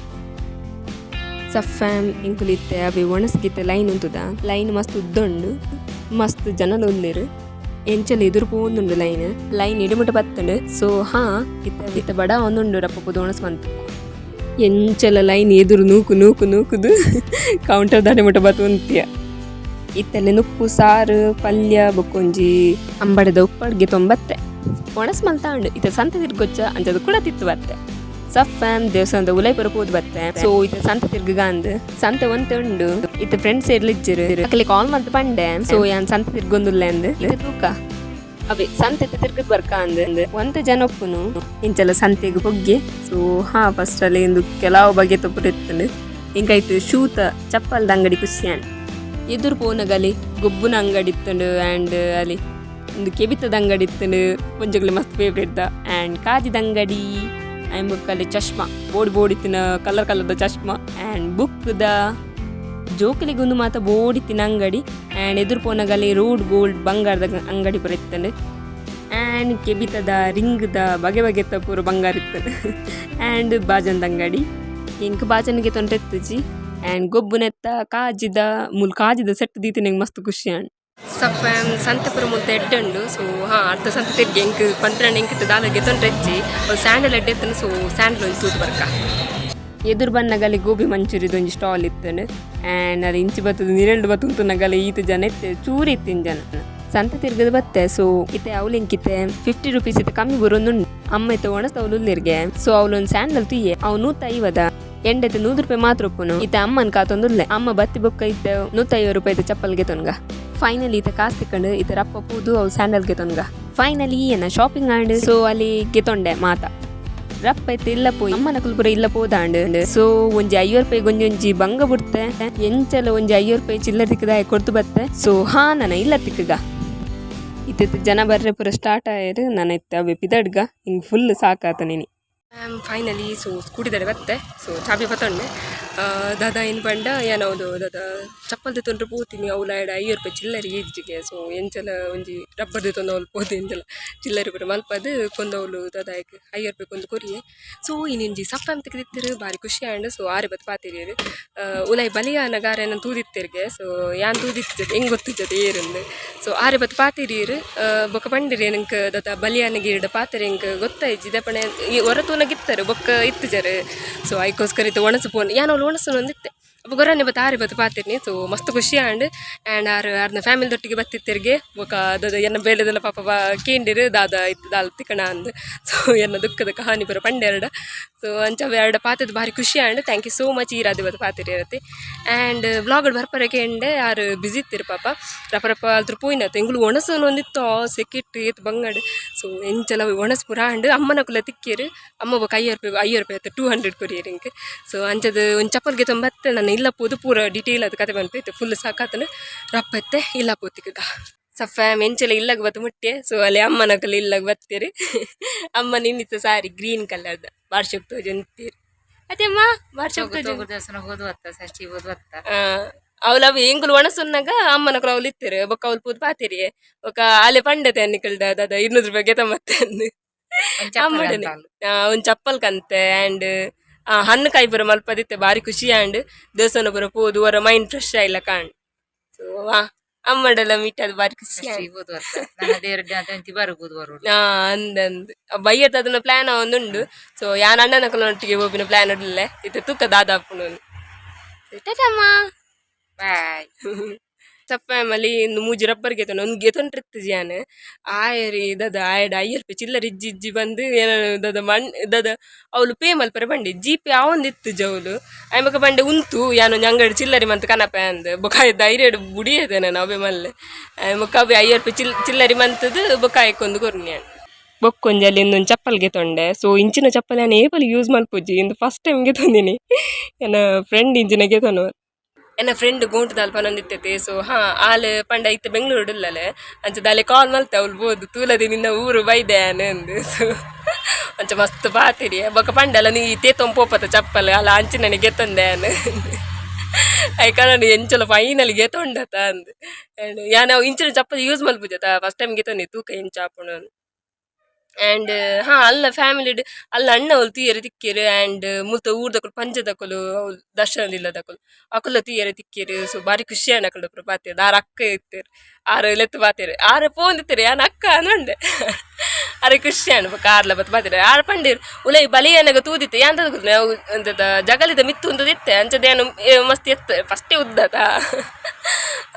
ಸಫ್ಫಾಮ್ ಇಂಕುಲಿತ್ತೆ ಅವೆ ಒಣಸ್ಗಿತ್ತೆ ಲೈನ್ ಉಂತುದ ಲೈನ್ ಮಸ್ತ್ ಉದ್ದುಂಡು ಮಸ್ತ್ ಜನಲ ಉಲ್ಲೇರು ಎಂಚಲ ಎದುರು ಪೋಂದುಂಡು ಲೈನ್ ಇಡುಮುಟ ಬತ್ತಂಡು ಸೊ ಇತ್ತ ಬಡ ಒಂದುಂಡು ರಪ್ಪ ಪುದು ಒಣಸ್ವಂತು ಎಂಚಲ ಲೈನ್ ಎದುರು ನೂಕುದು ಕೌಂಟರ್ ದಾಡೆ ಮುಟ ಬತ್ತು ಉಂತಿಯ ಇತ್ತಲ್ಲಿ ನುಪ್ಪು ಸಾರು ಪಲ್ಯ ಬೊಕ್ಕೊಂಜಿ ಅಂಬಡದ ಉಪ್ಪಡ್ಗೆ ತೊಂಬತ್ತೆ ಒಣಸ್ ಮಲ್ತಾಂಡು ಇತ್ತ ಸಂತೆ ತಿರ್ಗೊಚ್ಚ ಅಂಚದು ಕೂಡ ತಿತ್ತು ಬತ್ತೆ ಸಫ್ಫಾಮ್ ದೇವಸ್ಥಾನದ ಉಲೈಪುರ ಪೋದು ಬತ್ತೆ ಸೊ ಇತ್ತ ಸಂತೆ ತಿರ್ಗಂದು ಸಂತೆ ಒಂತೆ ಉಂಡು ಇತ್ತ ಫ್ರೆಂಡ್ಸ್ ಇರ್ಲಿಜ್ಜರು ಅಕ್ಕಲಿ ಕಾಲ್ ಮಾಡ್ತು ಪಂಡೆ ಸೊ ಯಾನ್ ಸಂತೆ ತಿರ್ಗೊಂದುಲ್ಲ ಅಂದ್ ಇತ್ತ ತೂಕ ಅವೇ ಸಂತೆ ತಿರ್ಗದ್ ಬರ್ಕ ಅಂದ್ ಒಂತೆ ಜನ ಒಪ್ಪುನು ಇಂಚಲ ಸಂತೆಗೆ ಹೊಗ್ಗೆ ಸೊ ಫಸ್ಟ್ ಅಲ್ಲಿ ಇಂದು ಕೆಲವು ಬಗೆ ತೊಪ್ಪರಿತ್ತಂಡು ಇಂಕಾಯ್ತು ಶೂತ ಚಪ್ಪಲ್ದ ಅಂಗಡಿ ಖುಷಿಯಾನ್ ಎದುರು ಪೋನಗಲಿ ಗೊಬ್ಬುನ ಅಂಗಡಿ ಇತ್ತಂಡು ಆ್ಯಂಡ್ ಅಲ್ಲಿ ಒಂದು ಕೆಬಿತದ ಅಂಗಡಿ ಇತ್ತಂಡು ಒಂಜಗಲಿ ಮಸ್ತ್ ಫೇವ್ರೇಟ್ ಆ್ಯಂಡ್ ಕಾಜಿದ ಅಂಗಡಿ ಆ್ಯಂಡ್ ಬುಕ್ಕಲ್ಲಿ ಚಶ್ಮಾ ಬೋಡಿತ್ತಿನ ಕಲರ್ದ ಚಶ್ಮಾ ಆ್ಯಂಡ್ ಬುಕ್ದ ಜೋಕಲಿಗೊಂದು ಮಾತ ಬೋಡಿತ್ತಿನ ಅಂಗಡಿ ಆ್ಯಂಡ್ ಎದುರು ಪೋನಗಲಿ ರೋಡ್ ಗೋಲ್ಡ್ ಬಂಗಾರದ ಅಂಗಡಿ ಪೂರ ಇತ್ತಂಡು ಆ್ಯಂಡ್ ಕೆಬಿತದ ರಿಂಗ್ದ ಬಗೆ ಪೂರ ಬಂಗಾರ ಇತ್ತಂಡು ಆ್ಯಂಡ್ ಬಾಜಂದ ಅಂಗಡಿ ಇಂಕ ಬಾಜನಿಗೆ ತೊಂಟೆತ್ತುಜಿ ಆ್ಯಂಡ್ ಗೊಬ್ಬುನೆತ್ತ ಕಾಜಿದ ಸೆಟ್ ದೀತಿ ನಂಗೆ ಮಸ್ತ್ ಖುಷಿ ಆಂಡ್ ಸಫ್ಫಾಮ್ ಸಂತೆಪುರ ಮುದ್ದೆ ಎಡ್ಡುಂಡು ಸೊ ಅರ್ಧ ಸಂತೆ ತಿರ್ಗಿ ಎಂಕ್ ಪಂತ್ರಣ್ಣ ಎಂಕಿತ್ತು ದಾಲಗೆ ತೊಂಡ್ರೆಚ್ಚಿ ಸ್ಯಾಂಡಲ್ ಎಡ್ಡೆತ್ತನು ಸೊ ಸ್ಯಾಂಡಲ್ ಒಂದು ತೂತು ಬರ್ಕ ಎದುರು ಬನ್ನಗಲಿ ಗೋಬಿ ಮಂಚೂರಿದು ಒಂಜಿ ಸ್ಟಾಲ್ ಇತ್ತನು ಆ್ಯಂಡ್ ಅದು ಇಂಚಿ ಬತ್ತದು ನಿರೆಲ್ಡು ಬತ್ತು ನಗಲಿ ಈತು ಜನ ಇತ್ತೆ ಚೂರು ಇತ್ತಿನ ಜನ ಸಂತೆ ತಿರ್ಗದ ಬತ್ತೆ ಸೊ ಇತ್ತೆ ಅವಲಿಂಕಿತ್ತೆ 50 ರೂಪೀಸ್ ಇತ್ತು ಕಮ್ಮಿ ಬರೋಂದುಂಡು ಅಮ್ಮ ಇತ್ತು ಒಣಸ್ತ ಅವಲುಲ್ಲಿರ್ಗೆ ಸೊ ಅವಳೊಂದು ಸ್ಯಾಂಡಲ್ ತುಯ್ಯೆ ಅವು 150 ಎಂಡೆತ್ತು 100 ರೂಪಾಯಿ ಮಾತ್ರ ಒಪ್ಪುನು ಇತ್ತೆ ಅಮ್ಮನ ಕಾತೊಂದುಲ್ಲೆ ಅಮ್ಮ ಬತ್ತಿ ಬೊಕ್ಕ ಇತ್ತೆ 150 ರೂಪಾಯಿದ ಚಪ್ಪಲ್ಗೆ ತೊನ್ಗ ಫೈನಲಿ ಇತ್ತೆ ಕಾಸು ತಿಕ್ಕೊಂಡು ಇತ್ತೆ ರಪ್ಪ ಪೂದು ಅವು ಸ್ಯಾಂಡಲ್ಗೆ ತೊನ್ಗ ಫೈನಲಿ ಏನ ಶಾಪಿಂಗ್ ಆಂಡ್ ಸೊ ಅಲ್ಲಿ ಗೆತೊಂಡೆ ಮಾತ ರಪ್ಪ ಇತ್ತು ಇಲ್ಲ ಪೋಯಿ ಅಮ್ಮನ ಕುಲ್ಪುರ ಇಲ್ಲ ಪೋದಾಂಡ್ ಸೊ ಒಂಜಿ 50 ರೂಪಾಯಿ ಒಂಜಿ ಬಂಗ ಬಿಡ್ತೆ ಎಂಚಲ ಒಂಜಿ 50 ರೂಪಾಯಿ ಚಿಲ್ಲರ್ ತಿಕ್ಕದ ಕೊಡ್ತು ಬತ್ತೆ ಸೊ ನಾನು ಇಲ್ಲ ತಿಕ್ಕಗ ಇತ್ತು ಜನ ಬರ್ರೆ ಪೂರ ಸ್ಟಾರ್ಟ್ ಆಯ್ರು ನಾನು ಇತ್ತೆ ಅವೆ ಪಿದಡ್ಗ ಹಿಂಗೆ ಫುಲ್ ಸಾಕಾತ ನೀನು ಫೈನಲಿ ಸೊ ಸ್ಕೂಟಿ ದಾಡೆ ಬತ್ತೆ ಸೊ ಚಾಬಿ ಬತ್ತೊಂಡೆ ದಾದಾ ಏನು ಪಂಡ ಏನವುದು ದಾದ ಚಪ್ಪಲ್ದು ತೊಂದ್ರೆ ಪೋತೀನಿ ಅವಳ 50 ರೂಪಾಯಿ ಚಿಲ್ಲರಿ ಈಜಿಗೆ ಸೊ ಎಂಚಲ ಒಂಜಿ ರಬ್ಬರ್ದು ತೊಂದು ಅವಳು ಪೋದು ಎಂಚಲ ಚಿಲ್ಲರಿ ಪೂರ ಮಲ್ಪದು ಕೊಂದವಳು ದಾದಾಯ್ಕೆ 50 ರೂಪಾಯಿ ಕೊಂದು ಕೊರಿಯೆ ಸೊ ಇನ್ನೊಂಜಿ ಸಫ್ಫಾಮ್ ತೆಗೆದಿತ್ತರು ಭಾರಿ ಖುಷಿ ಆಂಡ್ ಸೊ ಆರೆ ಬತ್ತು ಪಾತಿರಿಯರು ಉಲೈ ಬಲಿಯಾನ ಗಾರೆನ ತೂದಿತ್ತಿರ್ಗೆ ಸೊ ಯಾನ್ ತೂದಿತ್ತು ಹೆಂಗೆ ಗೊತ್ತಿದ್ದದು ಏರಂದು ಸೊ ಆರೆ ಬತ್ತು ಪಾತಿರಿಯರು ಬೊಕ್ಕ ಪಂಡಿರಿ ನಂಗೆ ದಾದ ಬಲಿಯಾನ ಗೀರ್ಡ ಪಾತಿರಿ ಹೆಂಗೆ ಗೊತ್ತಾಯ್ತು ಇದಪ್ಪಣೆ ಹೊರತೂನಾಗಿತ್ತಾರೆ ಬೊಕ್ಕ ಇತ್ತು ಜರ ಸೊ ಅದಕ್ಕೋಸ್ಕರ ಇತ್ತು ಒಣಸು ಪೋನ್ ಯಾನು ಒಣಸು ಒಂದಿತ್ತೆ ಅಪ್ಪ ಗೊರನೆ ಬತ್ತು ಆರೆ ಬತ್ತು ಪಾತಿರ್ನಿ ಸೊ ಮಸ್ತ್ ಖುಷಿ ಆಂಡ್ ಆರ್ನ ಫ್ಯಾಮಿಲಿದೊಟ್ಟಿಗೆ ಬತ್ತಿತ್ತಿರ್ಗೆ ಬೊಕ್ಕ ದಾದ ಎನ್ನ ಬೇಳೆದೆಲ್ಲ ಪಾಪ ಕೇಂಡಿರು ದಾದ ಇತ್ತು ದಾಲ್ ತಿಕ್ಕಣ ಅಂದು ಸೊ ಎನ್ನ ದುಃಖದ ಕಹಾನಿ ಪೂರ ಪಂಡೆರಡ ಸೊ ಅಂಚವ ಎರಡು ಪಾತದ ಭಾರಿ ಖುಷಿ and thank you so much ಈ ರಾಧೆ ಬತ್ತು ಪಾತಿರಿ ಇರತ್ತೆ ಆ್ಯಂಡ್ ಬ್ಲಾಗಡ್ ಬರ್ಪರಕ್ಕೆ ಎಂಡೆ ಯಾರು ಬಿಸಿ ಇತ್ತಿರು ಪಾಪ ರಪ್ಪ ಅದ್ರ ಪೋಯಿನತ್ತು ಎಂಗುಳು ಒಣಸೋನು ಒಂದಿತ್ತು ಸೆಕಿಟ್ಟು ಏತ್ ಬಂಗಡ್ ಸೊ ಎಂಚಲ ಒಣಸ್ ಪುರ ಆಂಡ್ ಅಮ್ಮನ ಕುಲ ತಿಕ್ಕಿರು ಅಮ್ಮ ಬೊಕ್ಕ 50 ರೂಪಾಯಿ ಆಯ್ತು 200 ಕೊರಿಯರ್ ಹಿಂಗೆ ಸೊ ಅಂಚದು ಒಂದು ಚಪ್ಪಲ್ಗೆ ತೊಂಬತ್ತೆ ನಾನು ಇಲ್ಲ ಪೋದು ಪೂರ ಡೀಟೇಲ್ ಅದು ಕತೆ ಬಂತು ಫುಲ್ ಸಾಕಾತನು ರಪ್ಪತ್ತೆ ಇಲ್ಲ ಪೋತಿಗ ಸಫ್ಫಾಮ್ ಎಂಚಲ ಇಲ್ಲಾಗ ಬತ್ತು ಮುಟ್ಟೆ ಸೊ ಅಲ್ಲಿ ಅಮ್ಮನ ಕಲ್ಲ ಇಲ್ಲಾಗ ಬತ್ತೀರಿ ಅಮ್ಮ ನಿನ್ನಿತ್ತು ಸಾರಿ ಗ್ರೀನ್ ಕಲರ್ದ ವಾರ್ಷಿಕ್ ತೋಜ್ ಅಂತೀರಿ ಅದೇ ಅಮ್ಮ ವಾರ್ಷಿಕ್ ತೋಜ್ ದೇವಸ್ಥಾನ ಹೋದು ಷಷ್ಠಿ ಹೋದು ಅವಳು ಅవి ಎಂಗುಲು ಒಣಸುನ್ನಾಗ ಅಮ್ಮನ ಅವಳು ಇತ್ತೇರು ಬೊಕ್ಕ ಅವಳು ಪೂತ್ ಪಾತಿರಿ ಬೊಕ್ಕ ಆಲೆ ಪಂಡತೆ ಅನ್ನಿಕಲ್ದ ಅದ 200 ರೂಪಾಯಿ ಗೆತ ಮತ್ತೆ ಅಂದು ಅಮ್ಮಡನೆ ಒಂದ್ ಚಪ್ಪಲ್ ಕಂತೆ ಆ್ಯಂಡ್ ಹಣ್ಣು ಕಾಯಿ ಪುರ ಮಲ್ಪದಿತ್ತೆ ಬಾರಿ ಖುಷಿ ಆಂಡ್ ದೇವಸ್ಥಾನ ಪುರ ಪೋದು ಅವರ ಮೈಂಡ್ ಫ್ರೆಶ್ ಆಯ್ಲ ಕಾಣ್ ಸೊ ಅಮ್ಮಡೆಲ್ಲ ಮೀಟ್ ಅದು ಬಾರಿ ಖುಷಿ ಅಂದಂದು ಬೈಯತ್ ಅದನ್ನ ಪ್ಲಾನ್ ಒಂದುಂಡು ಸೊ ಯಾನ್ ಅಣ್ಣನ ಒಟ್ಟಿಗೆ ಹೋಗಿನ ಪ್ಲಾನ್ ಇಡ್ಲೆ ಇತ್ತೆ ತೂಕ ದಾದಾಪುನು ಟಾಟಮ್ಮ ಬಾಯ್ ಸಪ್ಪಾಮಲ್ಲಿ ಇನ್ನು ಮೂಜಿ ರಬ್ಬರ್ ಗೆತನ ಒಂದು ಗೆತೊಂಡ್ರಿತ್ತು ಜಾನ್ ಆಯರಿ ದದ ಆಯಡ್ 5 ರೂಪಾಯಿ ಚಿಲ್ಲರ್ ಇಜ್ಜಿ ಬಂದು ಏನೋ ದದ ದದ ಅವಳು ಪೇ ಮಲ್ಪರೆ ಬಂಡಿ ಜಿ ಪೇ ಅವಂದಿತ್ತು ಜವಲು ಆಯ್ಮಕ ಬಂಡೆ ಉಂತು ಯಾನು ಅಂಗಡಿ ಚಿಲ್ಲರಿ ಮಂತ್ ಕನಪ ಅಂದ್ ಬೊಕಾಯ ಧೈರ್ಯ ಬುಡಿಯದೆ ನಾನು ಅವೇ ಮಲ್ಲೆ ಆಯ್ಮಕ ಅವೇ 5 ರೂಪಾಯಿ ಚಿಲ್ಲರಿ ಮಂತದ್ದು ಬೊಕಾಯಕ್ಕೊಂದು ಕೊರ್ನಿ ಬೊಕ್ಕೊಂಜಲ್ಲಿ ಇನ್ನೊಂದು ಚಪ್ಪಲ್ ಗೆತೊಂಡೆ ಸೊ ಇಂಚಿನ ಚಪ್ಪಲ್ ನಾನು ಏಪಲ್ಲಿ ಯೂಸ್ ಮಲ್ಪುಜಿ ಇಂದು ಫಸ್ಟ್ ಟೈಮ್ ಗೆತೊಂದಿನಿ ನನ್ನ ಫ್ರೆಂಡ್ ಇಂಚಿನ ಗೆತೊನು ಎನ್ನ ಫ್ರೆಂಡ್ ಗೋಂಟು ದಾಲ್ಪ ನಂದಿತ್ತೈತೆ ಸೊ ಆಲೆ ಪಂಡ ಇತ್ತೆ ಬೆಂಗಳೂರು ಇಲ್ಲಲೆ ಅಂಚ ದಾಲೆ ಕಾಲ್ ಮಲ್ತೆ ಅವ್ಳು ಬೋದು ತೂಲದಿ ನಿನ್ನ ಊರು ಬೈದೆ ಅಂದು ಸೊ ಅಂಚ ಮಸ್ತ್ ಪಾತಿರಿ ಬೊಕ್ಕ ಪಂಡಲ್ಲ ನೀ ತೇತೊಂಪೋಪತ್ತ ಚಪ್ಪಲ್ ಅಲ್ಲ ಅಂಚಿ ನನಗೆ ಗೆತ್ತಂದೆ ಅನ್ ಐಕಾನ ಎಂಚಲ ಫೈನಲ್ ಗೆತೊಂಡತ ಅಂದು ಯಾನ ಇಂಚಿನ ಚಪ್ಪಲ್ ಯೂಸ್ ಮಲ್ಪುಜತ ಫಸ್ಟ್ ಟೈಮ್ ಗೆತೊಂದಿ ತೂಕ ಇಂಚ ಹಾಕೊಂಡು ಆ್ಯಂಡ್ ಅಲ್ಲ ಫ್ಯಾಮಿಲಿ ಅಲ್ಲ ಅಣ್ಣ ಅವಳು ತೀಯರೆ ತಿಕ್ಕೇರು ಆ್ಯಂಡ್ ಮುಲ್ತ ಊರ್ದಕ್ಕಳು ಪಂಚದಕ್ಕಲು ಅವಳು ದರ್ಶನದಿಲ್ಲದಕ್ಕಲು ಅಕುಲ್ಲ ತೀಯರೆ ತಿಕ್ಕೇರು ಸೊ ಬಾರಿ ಖುಷಿ ಅಣ್ಣಕಳು ಪಾತೇರು ಆರ ಅಕ್ಕ ಇತ್ತೇರು ಆರು ಲೆತ್ತು ಪಾತೇರು ಆರ ಫೋನ್ ಇತ್ತೇರು ಯಾನ ಅಕ್ಕ ಅನ್ನೊಂಡೆ ಅರೆ ಖುಷಿ ಅಣ್ಣ ಆರ್ಲ ಬತ್ ಪಾತೇರು ಆರ ಪಂಡೇರು ಉಲೈ ಬಲಿಯನಾಗ ತೂದಿತ್ತೆ ಯಾಂತದ ಗೊತ್ತ ನಾವು ಅಂತದ ಜಗಲಿದ ಮಿತ್ತು ಅಂತದಿತ್ತೆ ಅಂಚದೇನು ಮಸ್ತ್ ಎತ್ತ ಫಸ್ಟೇ ಉದ್ದತ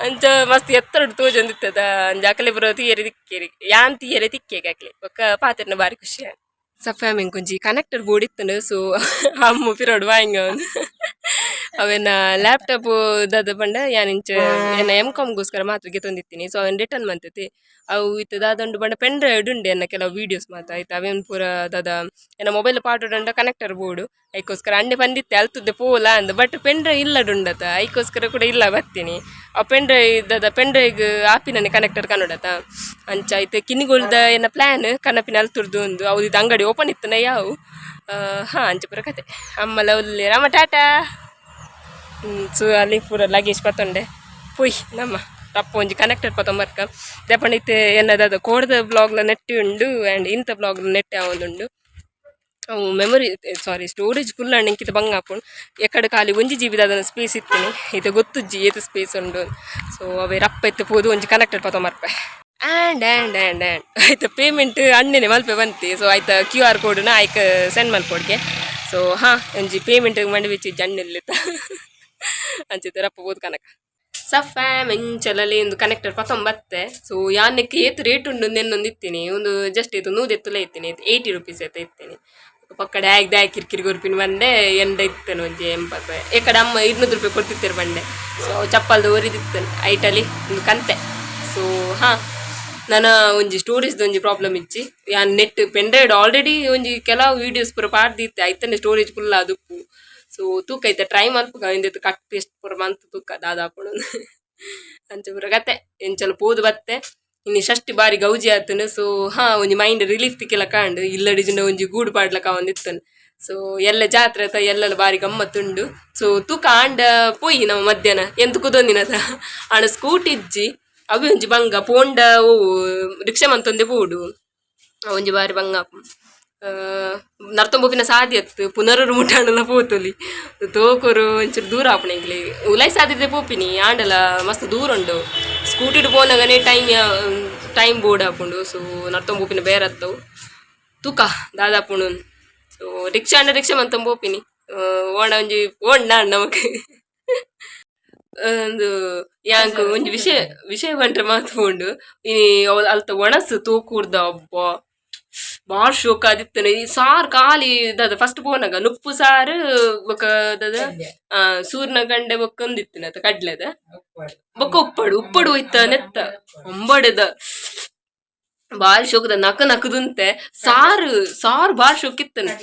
ಅಂಚ ಮಸ್ತ್ ಎತ್ತರ ತೋಜೊಂದಿತ್ತದ ಅಂಜಾಕಲೆ ಬರೋ ತೀಯರೆ ತಿಕ್ಕೇರಿ ಯಾನ್ ತೀಯರೆ ತಿಕ್ಕೇಗೆ ಆಕ್ಲೆ ಬೊಕ್ಕ ಪಾತೆರ್ನ ಬಾರಿ ಖುಷಿ ಸಫ್ಯಾಮಿಂಗ್ ಕೊಂಚಿ ಕನೆಕ್ಟರ್ ಬೋರ್ಡ್ ಇತ್ತನು ಸೊ ಅಮ್ಮ ಪಿರೋಡ್ ವಾಂಗ ಅವೇನ ಲ್ಯಾಪ್ಟಾಪ್ ದಾದ ಪಂಡ ಯಾನಿಂಚ ಎನ್ನ M.Com ಗೋಸ್ಕರ ಮಾತ್ರ ಗೆತೊಂದಿತ್ತೀನಿ ಸೊ ಅವನ್ ರಿಟರ್ನ್ ಮಂತತಿ ಅವು ಇತ್ತು ದಾದಂಡು ಬಂಡ ಪೆನ್ ಡ್ರೈವ್ ಉಂಡೆ ಎನ್ನ ಕೆಲವು ವೀಡಿಯೋಸ್ ಮಾತ್ರ ಆಯ್ತು ಅವೇನು ಪೂರ ದಾದ ಎನ್ನ ಮೊಬೈಲ್ ಪಾಟೋಡಂಡ ಕನೆಕ್ಟರ್ ಬೋರ್ಡು ಐಕೋಸ್ಕರ ಅಂಡೆ ಬಂದಿತ್ತೆ ಅಲ್ತದ್ದೆ ಪೋಲ ಅಂದು ಬಟ್ ಪೆನ್ ಡ್ರೈವ್ ಇಲ್ಲಡುಂಡತ ಐಕೋಸ್ಕರ ಕೂಡ ಇಲ್ಲ ಬರ್ತೀನಿ ಆ ಪೆನ್ ಡ್ರೈವ್ ದಾದ ಪೆನ್ ಡ್ರೈವ್ ಆಪಿನ ಕನೆಕ್ಟರ್ ಕನ್ನಡತ ಅಂಚ ಆಯ್ತು ಕಿನ್ನಿಗೊಳ್ದ ಎನ್ನ ಪ್ಲ್ಯಾನ್ ಕನಪಿನ ಅಲ್ತುರ್ದು ಒಂದು ಅವ್ದು ಇದು ಅಂಗಡಿ ಓಪನ್ ಇತ್ತನ ಯಾವು ಅಂಚ ಪುರ ಕತೆ ಅಮ್ಮಲ ಉಲ್ಲಿ ರಾಮ ಟಾಟಾ ಸೊ ಅಲ್ಲಿ ಪೂರ ಲಗೇಜ್ ಪತ್ತೊಂಡೆ ಪುಯ್ ನಮ್ಮ ತಪ್ಪ ಒಂಜಿ ಕನೆಕ್ಟರ್ ಪತ್ತೊಂಬರ್ಕ ದೆಪಂಡಿತ್ತೆ ಎನ್ನದಾದ ಕೋಡ್ದ ಬ್ಲಾಗ್ಲ ನೆಟ್ಟಿ ಉಂಡು ಆ್ಯಂಡ್ ಇಂಥ ಬ್ಲಾಗ್ಲ ನೆಟ್ಟೆ ಅವೊಂದುಂಡು ಅವು ಮೆಮೊರಿ ಸ್ಟೋರೇಜ್ ಫುಲ್ ಅಂಕಿತ ಬಂಗ ಹಾಕೊಂಡು ಎಕಡೆ ಖಾಲಿ 1 GB ಅದನ್ನು ಸ್ಪೇಸ್ ಇತ್ತೇನೆ ಇದು ಗೊತ್ತುಜ್ಜಿ ಏತು ಸ್ಪೇಸ್ ಉಂಡು ಸೊ ಅವೇ ರಪ್ಪ ಎತ್ತು ಪೋದು ಒಂಜಿ ಕನೆಕ್ಟರ್ ಪತ್ತೊಂಬರ್ಪೆ ಆ್ಯಂಡ್ ಆಯ್ತು ಪೇಮೆಂಟ್ ಅಣ್ಣನೆ ಮಲ್ಪೆ ಬಂತು ಸೊ ಆಯ್ತು QR ಕೋಡ್ನ ಆಯ್ಕೆ ಸೆಂಡ್ ಮಲ್ಕೊಡ್ಗೆ ಸೊ ಒಂಜಿ ಪೇಮೆಂಟ್ ಮಂಡಿ ಬೆಚ್ಚಿ ಜಣ್ಣಿಲ್ಲಿತ್ತ ಅಂಚಿತ್ತು ರಪ್ಪ ಬೋದು ಕನಕ ಸಫ್ಯಾಮ್ ಎಂಚಲಲ್ಲಿ ಒಂದು ಕನೆಕ್ಟರ್ ಪತ್ತೊಂಬತ್ತೆ ಸೊ ಯಾನಕ್ಕೆ ಏತು ರೇಟ್ ಉಂಡು ನೆನ್ನೊಂದು ಇತ್ತೀನಿ ಒಂದು ಜಸ್ಟ್ ಇದು 100 ಎತ್ತಲೇ ಇತ್ತೀನಿ 80 ರೂಪೀಸ್ ಆಯ್ತು ಇತ್ತೀನಿ ಪಕ್ಕಡೆ ಆಯ್ದು ಕಿರಿಕಿರಿ ಗೊರ್ಪಿನ ಬಂಡೆ ಎಂಡ ಇತ್ತೇನೆ ಒಂಜಿ 80 ರೂಪಾಯಿ ಏಕಡೆ ಅಮ್ಮ 200 ರೂಪಾಯಿ ಕೊಡ್ತಿರ್ತಾರೆ ಬಂಡೆ ಸೊ ಚಪ್ಪಲ್ದು ಒರಿದಿತ್ತೇನೆ ಐಟಲ್ಲಿ ಒಂದು ಕಂತೆ ಸೊ ನಾನು ಒಂಜಿ ಸ್ಟೋರೇಜ್ದು ಒಂಜಿ ಪ್ರಾಬ್ಲಮ್ ಇಚ್ಚಿ ಯಾನ್ ನೆಟ್ ಪೆನ್ ಡ್ರೈವ್ ಆಲ್ರೆಡಿ ಒಂಜಿ ಕೆಲವು ವೀಡಿಯೋಸ್ ಪೂರ ಪಾಡ್ದಿತ್ತೆ ಐತನೆ ಸ್ಟೋರೇಜ್ ಫುಲ್ ಆದುಪ್ಪು ಸೊ ತೂಕ ಐತೆ ಟ್ರೈ ಮಲ್ಪುಗ ಇಂದಿತ್ತು ಕಟ್ ಪೇಸ್ಟ್ ಪೂರ ಮಂತ್ ತೂಕ ದಾದಾಪುಡು ಅಂಚ ಪೂರ ಕತೆ ಎಂಚಲ ಪೋದು ಬತ್ತೆ ಇನ್ನು ಷಷ್ಟಿ ಬಾರಿ ಗೌಜಿ ಆತನು ಸೊ ಒಂಜಿ ಮೈಂಡ್ ರಿಲೀಫ್ ತಿಕ್ಕೆಲ್ಲ ಕಾಂಡು ಇಲ್ಲಡಿಜಿಂಡ ಒಂಜಿ ಗೂಡು ಪಾಡ್ಲಕ ಒಂದಿತ್ತನು ಸೊ ಎಲ್ಲ ಜಾತ್ರೆ ಆತ ಎಲ್ಲೆಲ್ಲ ಬಾರಿ ಗಮ್ಮತ್ತುಂಡು ಸೊ ತೂಕ ಆಂಡ ಪೋಯಿ ನಾವು ಮಧ್ಯಾಹ್ನ ಎಂತ ಕುದೊಂದಿನದ ಆಂಡ ಸ್ಕೂಟಿ ಇಜ್ಜಿ ಅವಿ ಒಂಜಿ ಬಂಗ ಪೋಂಡ ಓ ರಿಕ್ಷಾ ಮಂತೊಂದೆ ಬೋಡು ಒಂಜಿ ಬಾರಿ ಬಂಗ ನರ್ತೊಂಬೊಪಿನ ಸಾಧ್ಯತ್ತು ಪುನರರು ಮುಟ್ಟಾಂಡಲ ಪೋತೊಲಿ ತೋಕೊರು ಒಂಚೂರು ದೂರ ಆಪಣೆಂಗ್ಲಿ ಉಲೈ ಸಾಧ್ಯತೆ ಪೋಪಿನಿ ಆಂಡಲ ಮಸ್ತ್ ದೂರ ಉಂಡು ಸ್ಕೂಟಿಡ್ ಪೋನಾಗನೆ ಟೈಮ್ ಬೋರ್ಡ್ ಹಾಕೊಂಡು ಸೊ ನರ್ತೊಂಬೊಪಿನ ಬೇರೆ ಹತ್ತವು ತೂಕ ದಾದಾಪುಣು ಸೊ ರಿಕ್ಷಾ ರಿಕ್ಷಾ ಮಂತೊಂಬೋಪಿನಿ ಓಣ ಒಂಜಿ ಓಣ್ಣ ನಮಗೆ ಒಂದು ಯಾಂಕ್ ಒಂಜಿ ವಿಷಯ ಬಂಟ್ರೆ ಮಾತ್ಕೊಂಡು ಅವಳು ಅಲ್ತ ಒಣಸು ತೂಕೂಡ್ದ ಒಬ್ಬ ಬಾಳ್ ಶೋಕ ಆದಿತ್ತನೆ ಈ ಸಾರು ಖಾಲಿ ದಾದ ಫಸ್ಟ್ ಪೋನಾಗ ನುಪ್ಪು ಸಾರು ಬೊಕ ದಾದ ಸೂರ್ನ ಗಂಡೆ ಬೊಕ್ಕ ಒಂದಿತ್ತಿನ ಕಡ್ಲೆದ ಬೊಕ್ಕ ಉಪ್ಪಡು ಹೋಯ್ತ ನೆತ್ತ ಒಂಬಡದ ಬಾರಿ ಶೋಕದ ನಕದುಂತೆ ಸಾರು ಬಾರಿ ಶೋಕ್ ಇತ್ತನೆ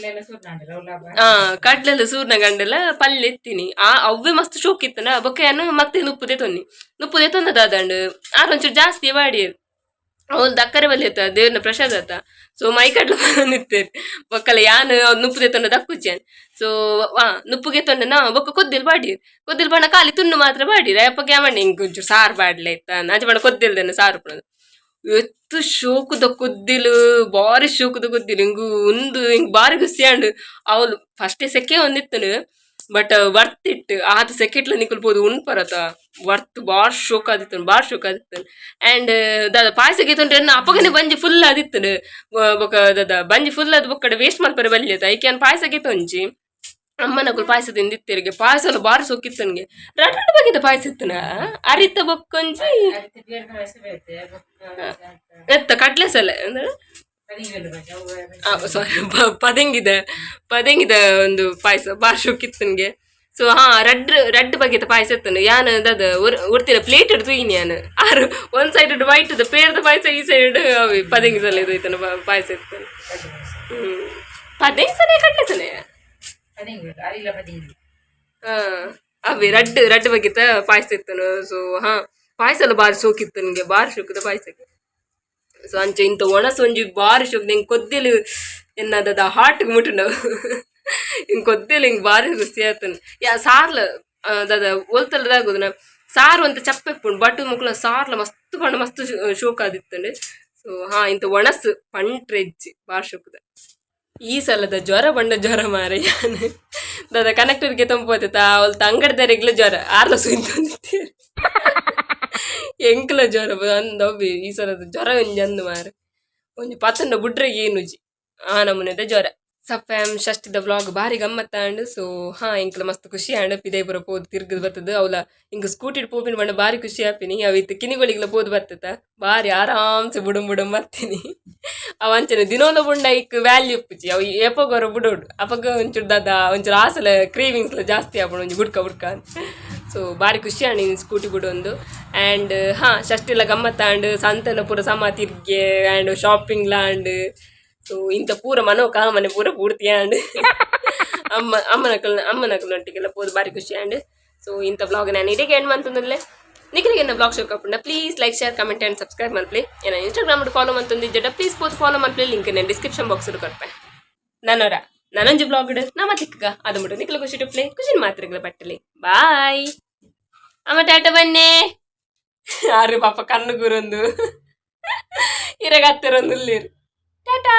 ಕಡ್ಲೆಲ್ಲ ಸೂರ್ನ ಗಂಡೆಲ್ಲ ಪಲ್ಯ ಎತ್ತೀನಿ ಅವೇ ಮಸ್ತ್ ಶೋಕ್ ಇತ್ತನ ಬೊಕ್ಕ ಮತ್ತೆ ನುಪ್ಪುದೆ ತೊನ್ನಿ ನುಪ್ಪುದೆ ತೊಂದದ ಅದಂಡು ಆರೊಂಚೂರು ಜಾಸ್ತಿ ಬಾಡಿ ಅವಳು ದಕ್ಕರೆ ಬಲ್ಲಿ ಆಯ್ತಾ ದೇವ್ರನ ಪ್ರಸಾದ ಆತ ಸೊ ಮೈ ಕಟ್ಲ ನಿತ್ತೇರಿ ಬೊಕ್ಕಲ ಯಾನ್ ಅವ್ನು ನುಪ್ಪುದೆ ತೊಂಡ ದಕ್ಕುಚ್ಚಾನ್ ಸೊ ನುಪ್ಪುಗೆ ತೊಂಡನ ಬೊಕ್ಕ ಕೊದ್ದಿಲ್ ಬಾಡಿರ್ ಕೊದ್ದಿಲ್ ಬಣ್ಣ ಖಾಲಿ ತುಣ್ಣು ಮಾತ್ರ ಬಾಡಿರ್ ಅಪ್ಪ ಕ್ಯಾಮಣ್ಣ ಹಿಂಗ್ ಒಂಚೂರು ಸಾರು ಬಾಡ್ಲೆ ಆಯ್ತಾ ಅಂಚ ಬಣ್ಣ ಕೊದ್ದಿಲ್ದೇನೆ ಸಾರು ಪುಣದು ಎತ್ತು ಶೋಕುದ ಕೊದ್ದಿಲು ಬಾರಿ ಶೋಕುದ ಕೊದ್ದಿಲು ಹಿಂಗು ಒಂದು ಹಿಂಗ್ ಬಾರಿ ಗುಸ್ಸಿಯಾಂಡು ಅವಳು ಫಸ್ಟೇ ಸೆಕೆ ಒಂದಿತ್ತನು ಬಟ್ ವರ್ತ್ ಇಟ್ ಆತ ಸೆಕೆಟ್ಲ ನಿಕಲ್ಬೋದು ಉಣ್ಪರತ ವರ್ತ್ ಬಾರ್ ಶೋಕ್ ಆದಿತ್ತನು ಬಾರ್ ಶೋಕ್ ಆದಿತ್ತನು ಆ್ಯಂಡ್ ದಾದ ಪಾಯಸ ಗೀತುಂಟು ಅಪ್ಪಗನೆ ಬಂಜಿ ಫುಲ್ ಆದಿತ್ತನು ಬೊಕ ದಾದ ಬಂಜಿ ಫುಲ್ ಅದು ಬೊಕ್ಕಡೆ ವೇಸ್ಟ್ ಮಲ್ಪರೆ ಬಲ್ಯತ ಐಕ್ಯಾನ್ ಪಾಯಸ ಗೀತ ಒಂಜಿ ಅಮ್ಮನಕುಲು ಪಾಯಸ ತಿಂದಿತ್ತಿರಿಗೆ ಪಾಯಸ ಎಲ್ಲ ಬಾರಿ ಸೋಕಿತ್ತನ್ಗೆ ರಡ್ ಬಗೆದ ಪಾಯಸ ಇತ್ತನ ಅರಿತ ಬೊಕ್ಕೊಂಜಿ ಎತ್ತ ಕಡ್ಲೆಸಲ್ಲ ಅಂದ್ರೆ ಸಾರಿ ಪದಂಗಿದ ಒಂದು ಪಾಯಸ ಬಾರಿ ಶೋಕಿತ್ತನ್ಗೆ ಸೊ ರಡ್ ಬಗೆದ ಪಾಯಸ ಇತ್ತನು ಯಾನ್ ಅದ ಉಡ್ತಿನ ಪ್ಲೇಟ್ ಹಿಡ್ದು ಯಾನು ಆರು ಒಂದ್ ಸೈಡ್ ವೈಟ್ ಪೇರ್ದ ಪಾಯಸ ಈ ಸೈಡ್ ಅವಿ ಪದಂಗಿಸಲ್ಲ ಇದು ಐತನ ಪಾಯಸ ಇತ್ತನು ಪದಂಗಿಸನೆ ಕಡ್ಲೆಸನೆ ಅವೇ ರಡ್ ಬಗೆತ ಪಾಯಸ ಇತ್ತನು ಸೊ ಪಾಯಸ ಎಲ್ಲ ಬಾರಿ ಶೋಕಿತ್ತು ನನಗೆ ಬಾರಿ ಶೋಕದ ಪಾಯಸಕ್ಕೆ ಸೊ ಅಂಚೆ ಇಂಥ ಒಣಸು ಒಂಜಿ ಬಾರಿ ಶೋಕ್ ಹಿಂಗೆ ಕೊದ್ದಿಲು ಎನ್ನದ ಹಾರ್ಟ್ಗೆ ಮುಟ್ಟುಂಡು ಹಿಂಗೆ ಕೊದ್ದಿಲು ಹಿಂಗೆ ಬಾರಿ ಖುಷಿ ಆಯ್ತನು ಸಾರ್ಲ ದಾದ ಒಲ್ತಲ್ದಾಗುದನ ಸಾರು ಅಂತ ಚಪ್ಪೆಪ್ಪುಂಡು ಬಟ್ಟು ಮುಕ್ಳ ಸಾರ್ಲ ಮಸ್ತ್ ಪಂಡು ಮಸ್ತ್ ಶೋಕ್ ಆದಿತ್ತಂಡು ಸೊ ಇಂಥ ಒಣಸು ಪಂಟ್ರೆಜ್ಜಿ ಬಾರಿ ಶೋಕದ ಈ ಸಲದ ಜ್ವರ ಬಂಡ ಜ್ವರ ಮಾರ ಯಾನು ದಾದ ಕನೆಕ್ಟರ್ಗೆ ತಂಪೋತ ಅವಲ್ತ ಅಂಗಡಿದಾರಿಗ್ಲ ಜ್ವರ ಆರ್ಲ ಸುಂತೀರಿ ಎಂಕ್ಲ ಜ್ವರ ಅಂದವ್ವಿ ಈ ಸಲದ ಜ್ವರ ಒಂಜಿ ಅಂದು ಮಾರ ಒಂಜಿ ಪತ್ತಂಡ ಬುಡ್ರೆ ಏನುಜಿ ಆ ನಮೂನೆದ ಜ್ವರ ಸಪ್ಪಾಮ್ ಷಷ್ಠಿದ ವ್ಲಾಗ್ ಬಾರಿ ಗಮ್ಮತ್ತಾಂಡು ಸೊ ಎಂಕ್ಲ ಮಸ್ತ್ ಖುಷಿ ಆಂಡು ಪಿದೈಪುರ ಪೋದು ತಿರ್ಗದು ಬರ್ತದ ಅವಳ ಹಿಂಗೆ ಸ್ಕೂಟಿಡ್ ಪೋಪಿನ ಬಣ್ಣ ಬಾರಿ ಖುಷಿ ಆಪಿನಿ ಅವಿತ್ತು ಕಿನಿಗಳಿಗ್ಲ ಪೋದು ಬರ್ತದ ಬಾರಿ ಆರಾಮ್ಸೆ ಬುಡಂ ಬರ್ತೀನಿ ಅವಂಚನೆ ದಿನೋಲ ಬುಂಡ ಇಕ್ ವ್ಯಾಲ್ಯೂ ಉಪ್ಪುಚಿ ಅವು ಎಪ್ಪಗೋರ ಬುಡೋಡು ಅಪ್ಪಗ ಒಂಚೂರು ದಾದ ಒಂಚೂರು ಆಸಲ ಕ್ರೇವಿಂಗ್ಸ್ಲ ಜಾಸ್ತಿ ಆಪಣ ಒಂಜಿ ಬುಡ್ಕ ಸೊ ಬಾರಿ ಖುಷಿ ಆಂಡು ಸ್ಕೂಟಿ ಬಿಡೊಂದು ಆ್ಯಂಡ್ ಷಷ್ಠಿಲ ಗಮ್ಮತ್ತಾಂಡು ಸಂತನ ಪೂರ ಸಮ ತಿರ್ಗೆ ಆ್ಯಂಡ್ ಶಾಪಿಂಗ್ ಲಾಂಡ್ ಸೊ ಇಂಥ ಪೂರ ಮನೆ ಪೂರ ಪೂರ್ತಿ ಆಂಡ್ ಅಮ್ಮನಕಲ್ನೊಟ್ಟಿಗೆಲ್ಲ ಪೋದು ಬಾರಿ ಖುಷಿ ಆಂಡ್ ಸೊ ಇಂಥ ವ್ಲಾಗ್ ನಾನು ಇಡೀಗೆ ಎಂಡ್ ಮಂತಂದಲ್ಲೇ ನಿಖಿಲಿಗೆ ನನ್ನ ವ್ಲಾಗ್ ಶೋ ಕಪ್ಪಣ್ಣ please like share comment and subscribe ಮಾಡ್ಲಿ ಏನ ಇನ್ಸ್ಟಾಗ್ರಾಮ್ ಫಾಲೋ ಮಂತಂದಿದ್ದ ಪ್ಲೀಸ್ ಪೋದು ಫಾಲೋ ಮಾಡ್ಲಿ ಲಿಂಕ್ ನಾನು ಡಿಸ್ಕ್ರಿಪ್ಷನ್ ಬಾಕ್ಸ್ ಕೊಡ್ಪೆ ನಾನೊಂಜಿ ಬ್ಲಾಗ್ ನಮ್ಮ ತಿಕ್ಕ ಅದು ಮುಟ್ಟು ನಿಖಿಲ ಖುಷಿ ಟುಪ್ಲೆ ಖುಷಿನ ಮಾತ್ರಗಳ ಬಟ್ಟಲಿ ಬಾಯ್ ಅಮ್ಮ ಟಾಟ ಬನ್ನೇ ಆರು ಪಾಪ ಕಣ್ಣು ಗುರೊಂದು ಇರಗ ಹತ್ತಿರೊಂದು ಟಾಟಾ